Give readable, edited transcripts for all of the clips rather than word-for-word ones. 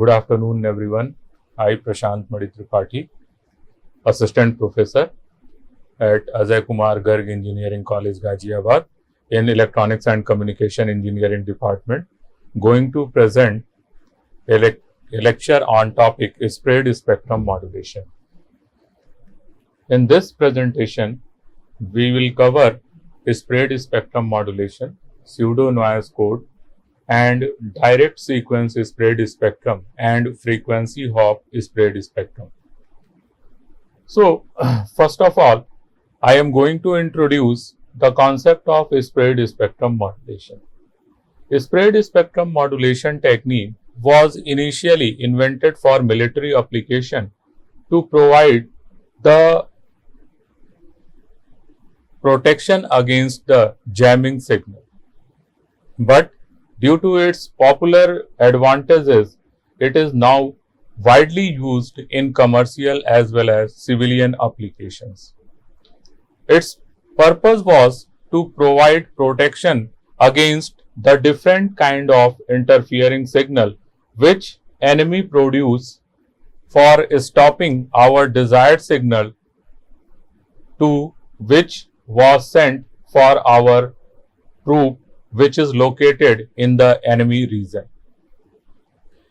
Good afternoon, everyone. I, Prashant Maditripathi, Assistant Professor at Ajay Kumar Garg Engineering College, Ghaziabad, in Electronics and Communication Engineering Department, going to present a lecture on topic spread spectrum modulation. In this presentation, we will cover spread spectrum modulation, pseudo noise code, and direct sequence spread spectrum and frequency hop spread spectrum. So, first of all, I am going to introduce the concept of spread spectrum modulation. Spread spectrum modulation technique was initially invented for military application to provide the protection against the jamming signal. But due to its popular advantages, it is now widely used in commercial as well as civilian applications. Its purpose was to provide protection against the different kind of interfering signal which enemy produce for stopping our desired signal to which was sent for our troop which is located in the enemy region.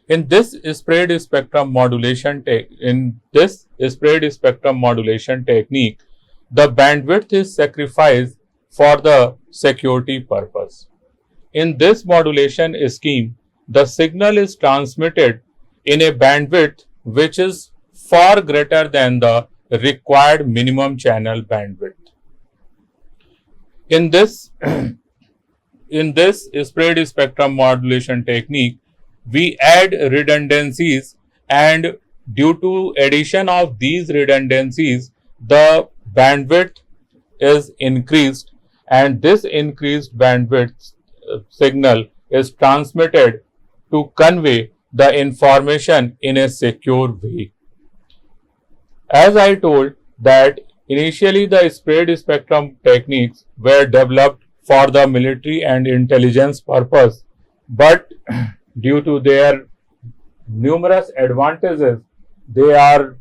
In this spread spectrum modulation technique, the bandwidth is sacrificed for the security purpose. In this modulation scheme, the signal is transmitted in a bandwidth which is far greater than the required minimum channel bandwidth. In this spread spectrum modulation technique, we add redundancies, and due to addition of these redundancies, the bandwidth is increased, and this increased bandwidth signal is transmitted to convey the information in a secure way. As I told that initially the spread spectrum techniques were developed for the military and intelligence purpose, but due to their numerous advantages, they are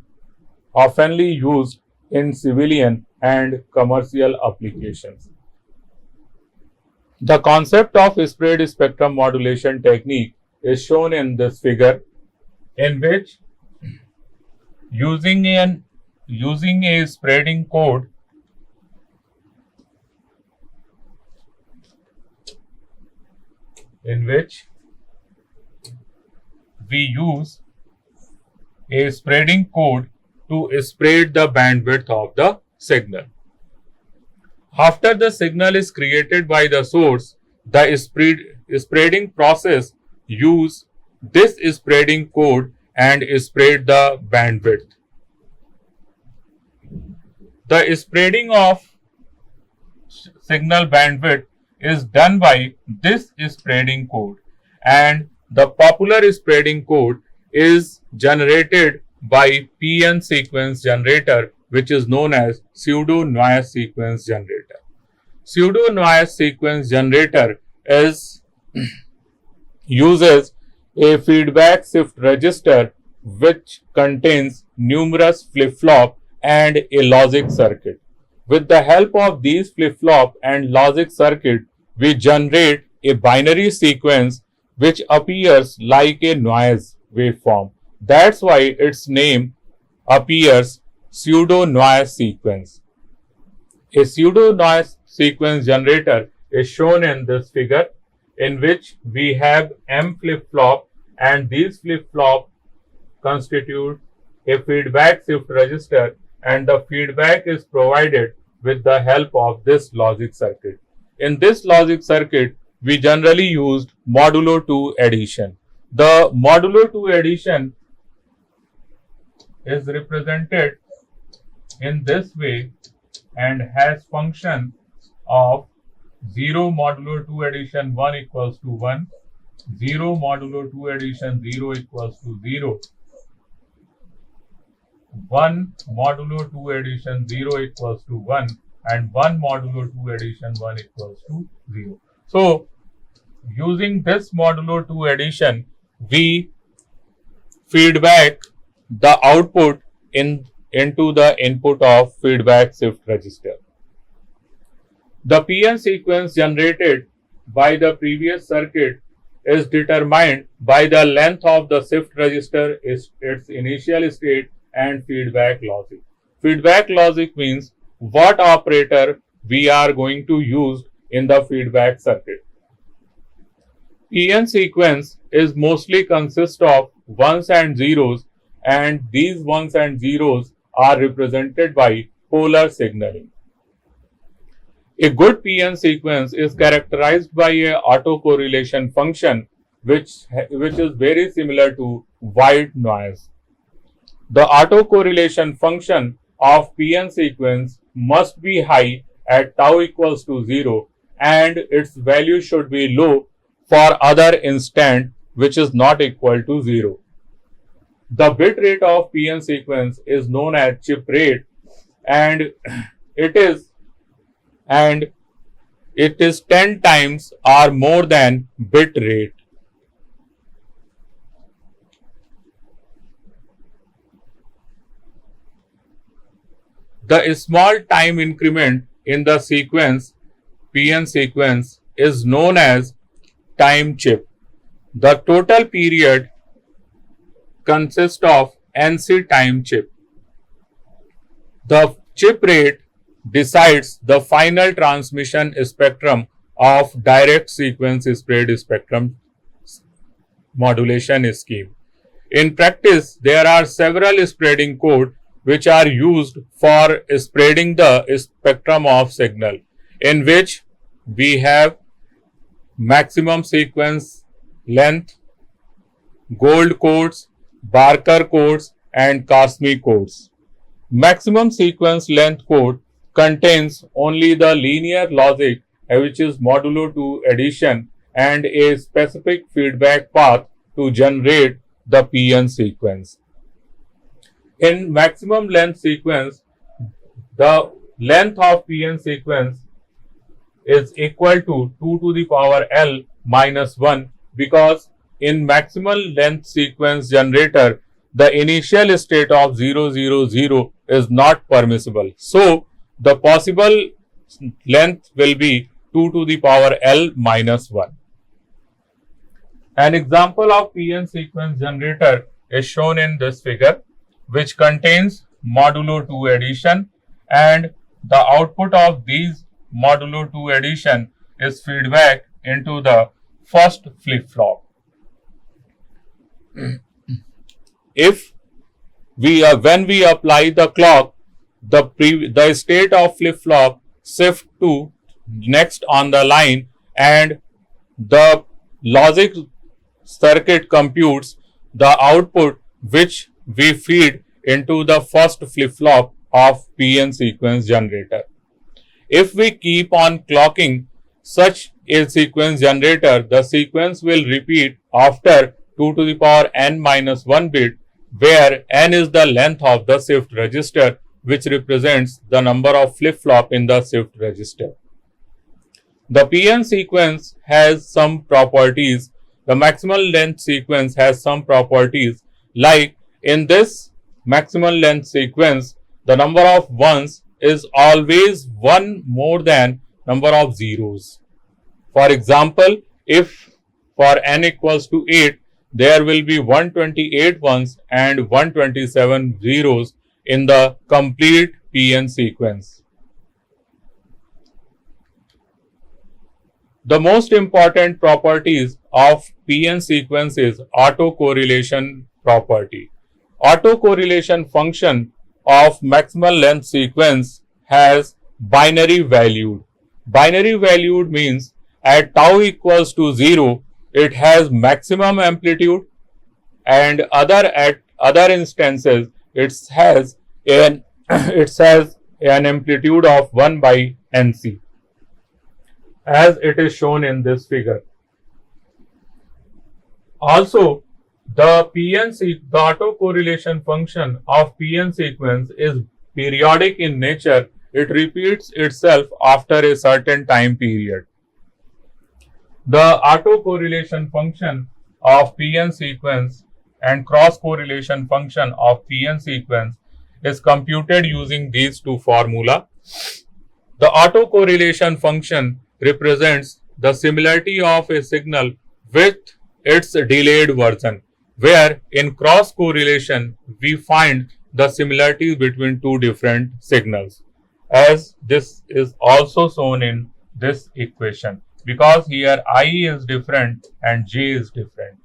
oftenly used in civilian and commercial applications. The concept of spread spectrum modulation technique is shown in this figure, in which using a spreading code in which we use a spreading code to spread the bandwidth of the signal. After the signal is created by the source, the spreading process use this spreading code and spread the bandwidth. The spreading of signal bandwidth is done by this spreading code, and the popular spreading code is generated by PN sequence generator, which is known as pseudo noise sequence generator. Pseudo noise sequence generator uses a feedback shift register which contains numerous flip-flop and a logic circuit. With the help of these flip-flop and logic circuit, we generate a binary sequence which appears like a noise waveform. That's why its name appears pseudo noise sequence. A pseudo noise sequence generator is shown in this figure, in which we have M flip-flop, and these flip-flop constitute a feedback shift register, and the feedback is provided with the help of this logic circuit. In this logic circuit, we generally used modulo 2 addition. The modulo 2 addition is represented in this way and has function of 0 modulo 2 addition 1 equals to 1, 0 modulo 2 addition 0 equals to 0, 1 modulo 2 addition 0 equals to 1, and 1 modulo 2 addition 1 equals to 0. So, using this modulo 2 addition, we feedback the output into the input of feedback shift register. The PN sequence generated by the previous circuit is determined by the length of the shift register, its initial state and feedback logic. Feedback logic means what operator we are going to use in the feedback circuit. PN sequence is mostly consist of ones and zeros, and these ones and zeros are represented by polar signaling. A good PN sequence is characterized by a autocorrelation function which is very similar to white noise. The autocorrelation function of PN sequence must be high at tau equals to 0 and its value should be low for other instant which is not equal to 0. The bit rate of PN sequence is known as chip rate and it is 10 times or more than bit rate. The small time increment in the sequence, PN sequence, is known as time chip. The total period consists of NC time chip. The chip rate decides the final transmission spectrum of direct sequence spread spectrum modulation scheme. In practice, there are several spreading codes which are used for spreading the spectrum of signal, in which we have maximum sequence length, gold codes, Barker codes, and cosmic codes. Maximum sequence length code contains only the linear logic, which is modulo 2 addition, and a specific feedback path to generate the PN sequence. In maximum length sequence, the length of PN sequence is equal to 2 to the power L minus 1 because in maximal length sequence generator, the initial state of 000 is not permissible. So, the possible length will be 2 to the power L minus 1. An example of PN sequence generator is shown in this figure, which contains modulo 2 addition, and the output of these modulo 2 addition is feedback into the first flip-flop. When we apply the clock, the state of flip-flop shift to next on the line, and the logic circuit computes the output which we feed into the first flip-flop of PN sequence generator. If we keep on clocking such a sequence generator, the sequence will repeat after 2 to the power n minus 1 bit, where n is the length of the shift register, which represents the number of flip-flop in the shift register. The PN sequence has some properties. The maximal length sequence has some properties, like in this maximal length sequence, the number of ones is always 1 more than number of zeros. For example, if for n equals to 8, there will be 128 ones and 127 zeros in the complete PN sequence. The most important properties of PN sequence is autocorrelation property. Autocorrelation function of maximal length sequence has binary valued. Binary valued means at tau equals to 0, it has maximum amplitude, and at other instances it has an amplitude of 1 by NC, as it is shown in this figure. Also, the autocorrelation function of PN sequence is periodic in nature. It repeats itself after a certain time period. The autocorrelation function of PN sequence and cross correlation function of PN sequence is computed using these two formula. The autocorrelation function represents the similarity of a signal with its delayed version, where in cross correlation we find the similarity between two different signals, as this is also shown in this equation, because here I is different and J is different.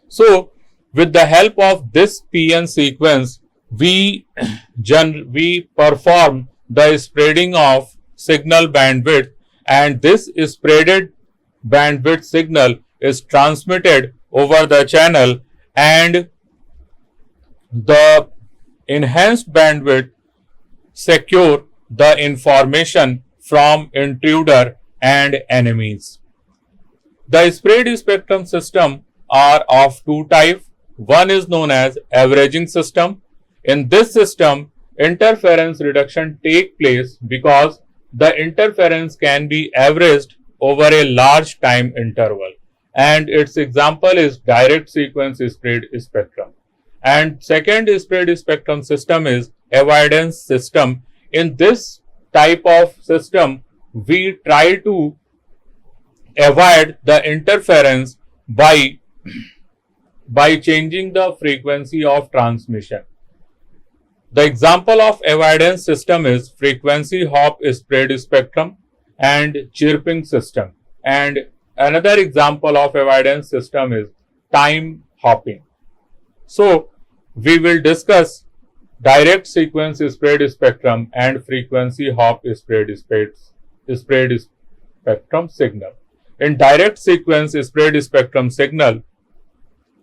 So with the help of this PN sequence, we perform the spreading of signal bandwidth, and this spreaded bandwidth signal is transmitted over the channel, and the enhanced bandwidth secure the information from intruder and enemies. The spread spectrum system are of two types. One is known as averaging system. In this system, interference reduction takes place because the interference can be averaged over a large time interval, and its example is direct sequence spread spectrum. And second spread spectrum system is avoidance system. In this type of system, we try to avoid the interference by changing the frequency of transmission. The example of avoidance system is frequency hop spread spectrum and chirping system. And another example of avoidance system is time hopping. So we will discuss direct sequence spread spectrum and frequency hop spread spectrum signal. In direct sequence spread spectrum signal,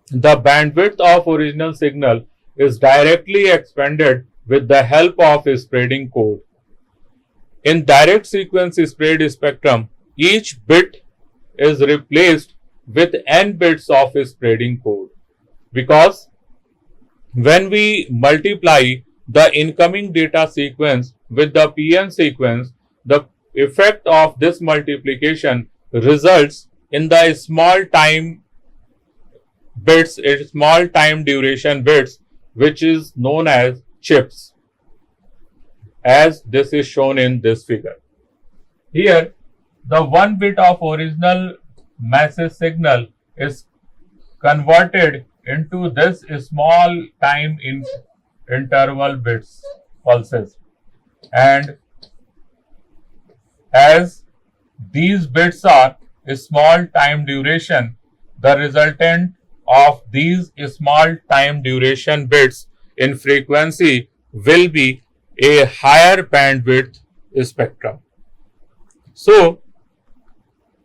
the bandwidth of original signal is directly expanded with the help of a spreading code. In direct sequence spread spectrum, each bit is replaced with n bits of a spreading code, because when we multiply the incoming data sequence with the PN sequence, the effect of this multiplication results in the small time duration bits, which is known as chips, as this is shown in this figure. Here, the 1 bit of original message signal is converted into this small time interval bits pulses, and as these bits are small time duration, the resultant of these small time duration bits in frequency will be a higher bandwidth spectrum. So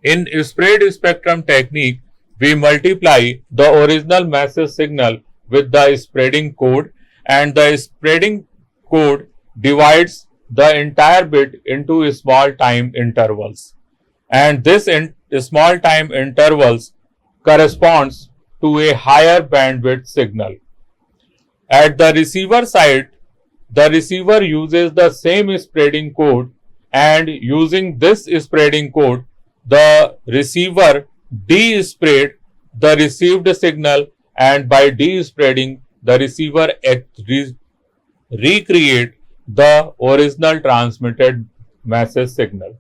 in spread spectrum technique, we multiply the original message signal with the spreading code, and the spreading code divides the entire bit into small time intervals, and this small time intervals corresponds to a higher bandwidth signal. At the receiver side, the receiver uses the same spreading code, and using this spreading code, the receiver de-spread the received signal, and by de-spreading, the receiver recreate the original transmitted message signal.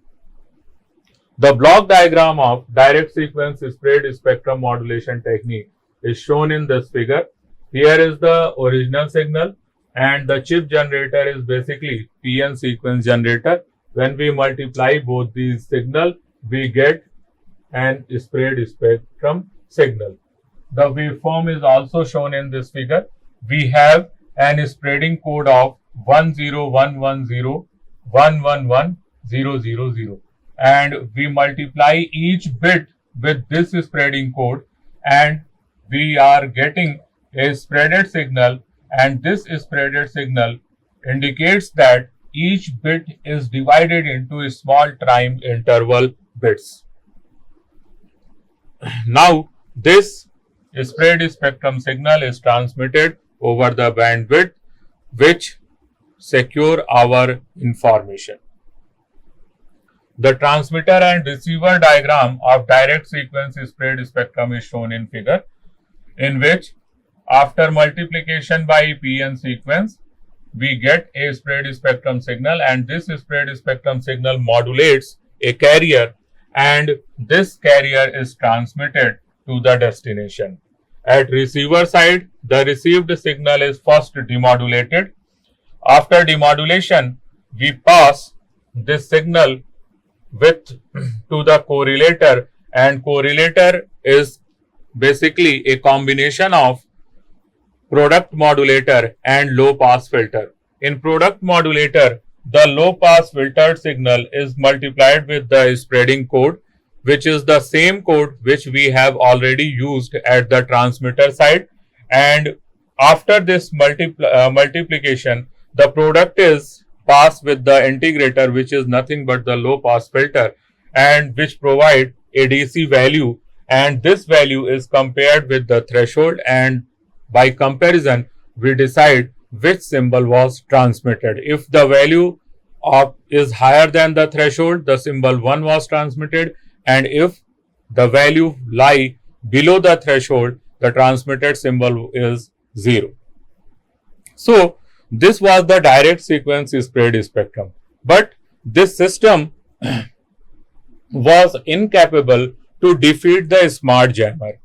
The block diagram of direct sequence spread spectrum modulation technique is shown in this figure. Here is the original signal, and the chip generator is basically PN sequence generator. When we multiply both these signal, we get an spread spectrum signal. The waveform is also shown in this figure. We have an spreading code of 10110111000, and we multiply each bit with this spreading code, and we are getting a spreaded signal, and this spreaded signal indicates that each bit is divided into small time interval bits. Now this spread spectrum signal is transmitted over the bandwidth, which secure our information. The transmitter and receiver diagram of direct sequence spread spectrum is shown in figure. in which after multiplication by PN sequence, we get a spread spectrum signal, and this spread spectrum signal modulates a carrier, and this carrier is transmitted to the destination. At receiver side, the received signal is first demodulated. After demodulation, we pass this signal to the correlator, and correlator is basically a combination of product modulator and low pass filter. In product modulator, the low pass filtered signal is multiplied with the spreading code, which is the same code which we have already used at the transmitter side, and after this multiplication, the product is passed with the integrator, which is nothing but the low pass filter, and which provide a DC value, and this value is compared with the threshold, and by comparison we decide which symbol was transmitted. If the value is higher than the threshold, the symbol 1 was transmitted, and if the value lie below the threshold, the transmitted symbol is 0. So this was the direct sequence spread spectrum, but this system was incapable to defeat the smart jammer.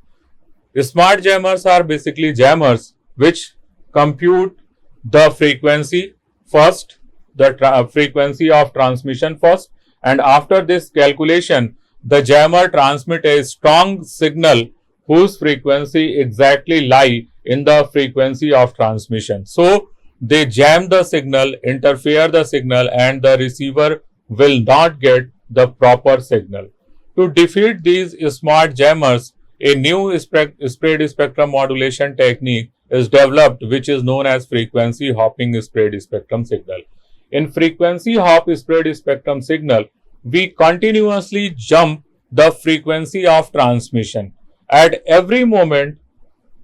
The smart jammers are basically jammers which compute the frequency first, the frequency of transmission first, and after this calculation, the jammer transmit a strong signal whose frequency exactly lie in the frequency of transmission. So they jam the signal, interfere the signal, and the receiver will not get the proper signal. To defeat these smart jammers, a new spread spectrum modulation technique is developed, which is known as frequency hopping spread spectrum signal. In frequency hop spread spectrum signal, we continuously jump the frequency of transmission. At every moment,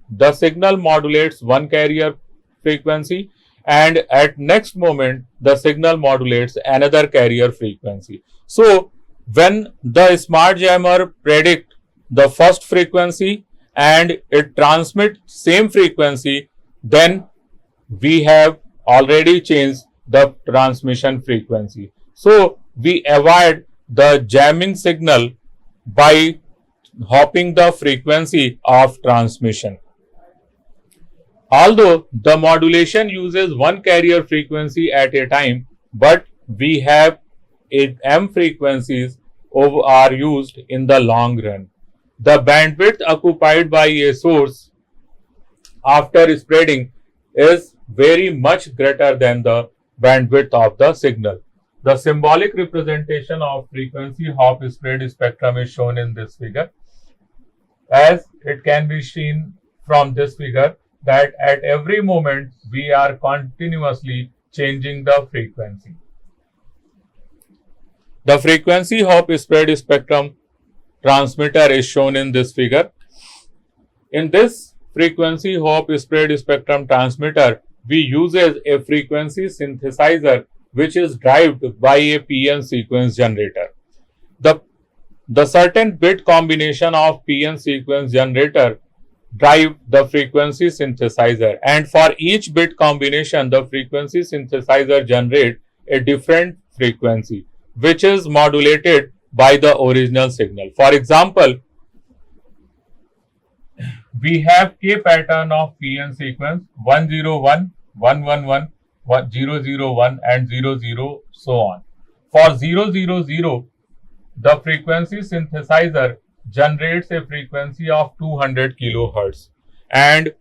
the signal modulates one carrier frequency, and at next moment, the signal modulates another carrier frequency. So when the smart jammer predict the first frequency and it transmits same frequency, then we have already changed the transmission frequency. So we avoid the jamming signal by hopping the frequency of transmission. Although the modulation uses one carrier frequency at a time, but we have M frequencies are used in the long run. The bandwidth occupied by a source after spreading is very much greater than the bandwidth of the signal. The symbolic representation of frequency hop spread spectrum is shown in this figure. As it can be seen from this figure that at every moment we are continuously changing the frequency. The frequency hop spread spectrum transmitter is shown in this figure. In this frequency hop spread spectrum transmitter, we uses a frequency synthesizer which is derived by a PN sequence generator. The certain bit combination of PN sequence generator drive the frequency synthesizer, and for each bit combination the frequency synthesizer generate a different frequency which is modulated by the original signal. For example, we have K pattern of PN sequence 101, 111, 001 and 00 so on. For 000, the frequency synthesizer generates a frequency of 200 kilohertz, and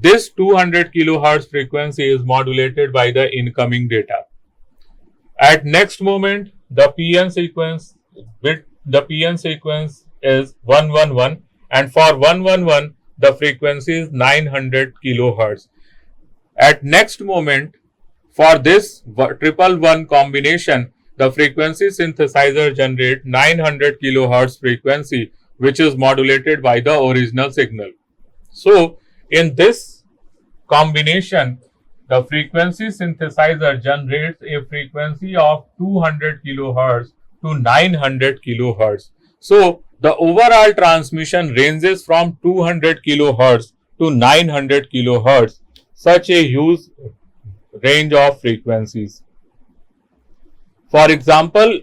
this 200 kilohertz frequency is modulated by the incoming data. At next moment, the PN sequence is 111, and for 111 the frequency is 900 kilohertz. At next moment, for this 111 combination, the frequency synthesizer generates 900 kilohertz frequency, which is modulated by the original signal. So in this combination, the frequency synthesizer generates a frequency of 200 kilohertz to 900 kilohertz. So the overall transmission ranges from 200 kilohertz to 900 kilohertz, such a huge range of frequencies. For example,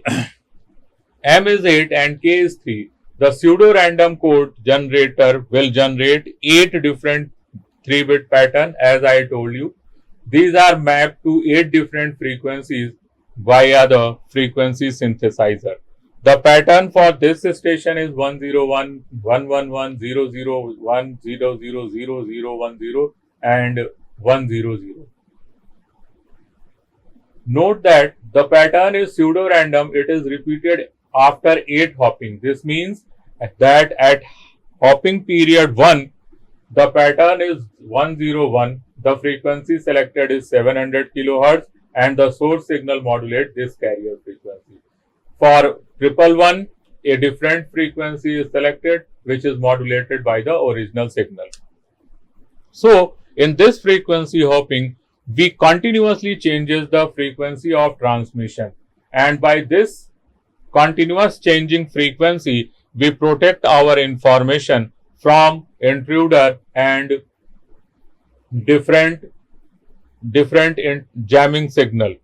M is 8 and K is 3. The pseudo-random code generator will generate 8 different 3-bit patterns, as I told you. These are mapped to 8 different frequencies via the frequency synthesizer. The pattern for this station is 101, 111, 001, 00010 and 100. Note that the pattern is pseudo-random. It is repeated after 8 hopping. This means that at hopping period 1, the pattern is 101, the frequency selected is 700 kilohertz and the source signal modulates this carrier frequency. For 111, a different frequency is selected which is modulated by the original signal. So, in this frequency hopping, we continuously changes the frequency of transmission, and by this continuous changing frequency, we protect our information from intruder and different jamming signal.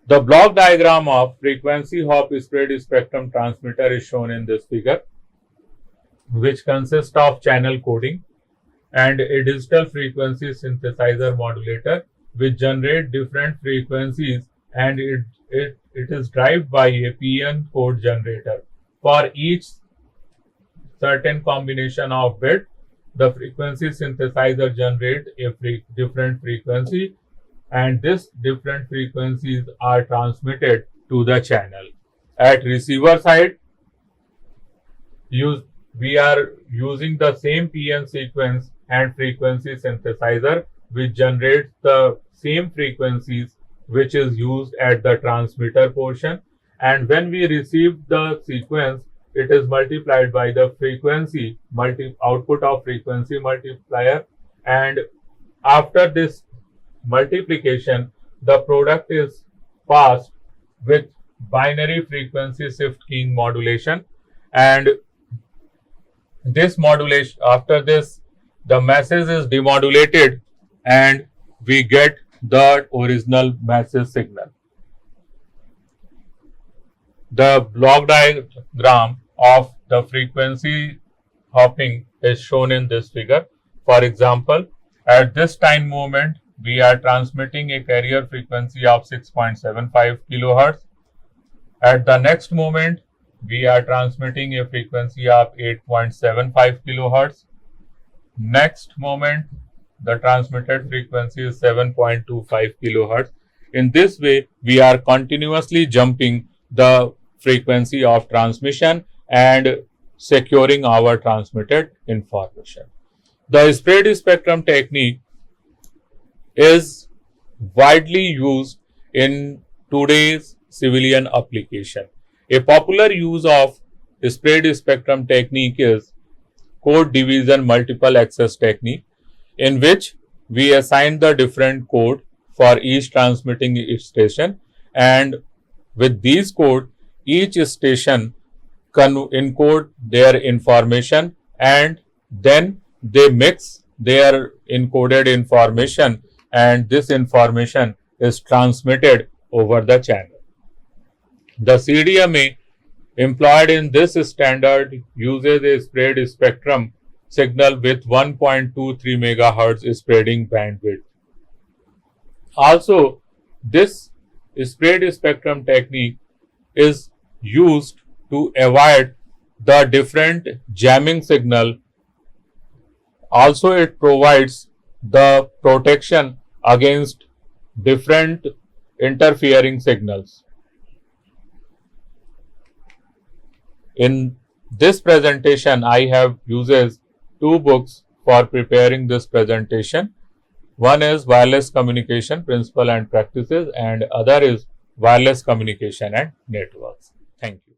The block diagram of frequency hop spread spectrum transmitter is shown in this figure, which consists of channel coding and a digital frequency synthesizer modulator which generate different frequencies, and it is driven by a PN code generator. For each certain combination of bit, the frequency synthesizer generate a different frequency, and this different frequencies are transmitted to the channel. At receiver side, we are using the same PN sequence and frequency synthesizer which generates the same frequencies which is used at the transmitter portion, and when we receive the sequence, it is multiplied by the frequency output of frequency multiplier, and after this multiplication, the product is passed with binary frequency shift keying modulation, and this modulation, after this, the message is demodulated and we get the original message signal. The block diagram of the frequency hopping is shown in this figure. For example, at this time moment, we are transmitting a carrier frequency of 6.75 kilohertz. At the next moment, we are transmitting a frequency of 8.75 kilohertz. Next moment, the transmitted frequency is 7.25 kilohertz. In this way, we are continuously jumping the frequency of transmission and securing our transmitted information. The spread spectrum technique is widely used in today's civilian application. A popular use of spread spectrum technique is code division multiple access technique, in which we assign the different code for each transmitting station, and with these code, each station can encode their information and then they mix their encoded information, and this information is transmitted over the channel. The CDMA employed in this standard uses a spread spectrum signal with 1.23 MHz spreading bandwidth. Also, this spread spectrum technique is used to avoid the different jamming signal. Also, it provides the protection against different interfering signals. In this presentation, I have uses 2 books for preparing this presentation. One is Wireless Communication Principles and Practices, and other is Wireless Communication and Networks. Thank you.